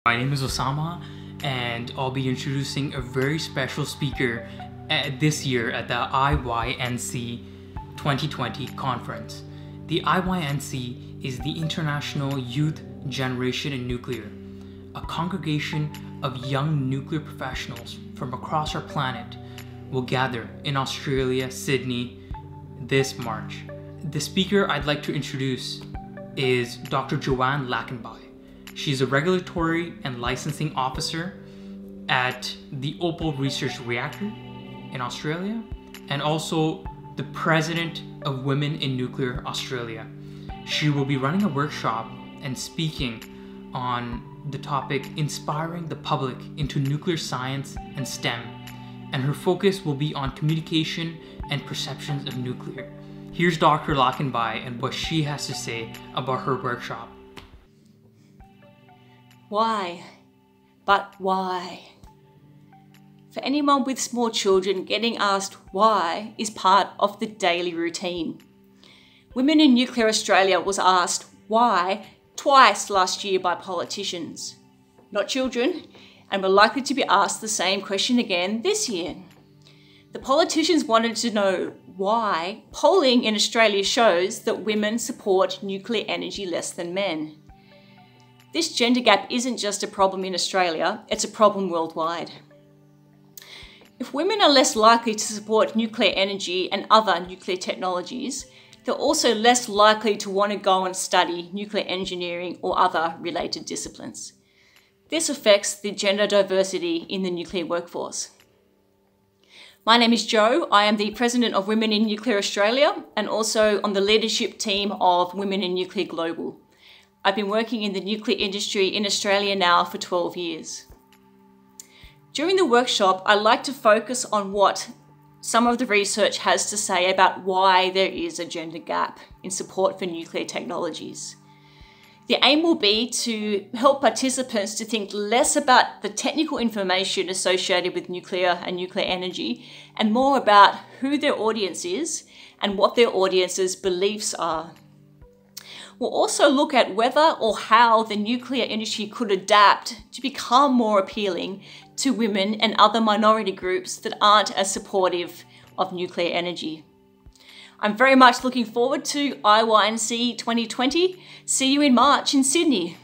My name is Osama, and I'll be introducing a very special speaker this year at the IYNC2020 conference. The IYNC is the International Youth Generation in Nuclear, a congregation of young nuclear professionals from across our planet will gather in Australia, Sydney, this March. The speaker I'd like to introduce is Dr. Joanne Lackenby. She's a regulatory and licensing officer at the Opal Research Reactor in Australia, and also the president of Women in Nuclear Australia. She will be running a workshop and speaking on the topic inspiring the public into nuclear science and STEM, and her focus will be on communication and perceptions of nuclear. Here's Dr. Lackenby and what she has to say about her workshop. Why? But why? For anyone with small children, getting asked why is part of the daily routine. Women in Nuclear Australia was asked why twice last year by politicians, not children, and were likely to be asked the same question again this year. The politicians wanted to know why polling in Australia shows that women support nuclear energy less than men. This gender gap isn't just a problem in Australia, it's a problem worldwide. If women are less likely to support nuclear energy and other nuclear technologies, they're also less likely to want to go and study nuclear engineering or other related disciplines. This affects the gender diversity in the nuclear workforce. My name is Jo. I am the president of Women in Nuclear Australia and also on the leadership team of Women in Nuclear Global. I've been working in the nuclear industry in Australia now for 12 years. During the workshop, I like to focus on what some of the research has to say about why there is a gender gap in support for nuclear technologies. The aim will be to help participants to think less about the technical information associated with nuclear and nuclear energy and more about who their audience is and what their audience's beliefs are. We'll also look at whether or how the nuclear industry could adapt to become more appealing to women and other minority groups that aren't as supportive of nuclear energy. I'm very much looking forward to IYNC 2020. See you in March in Sydney.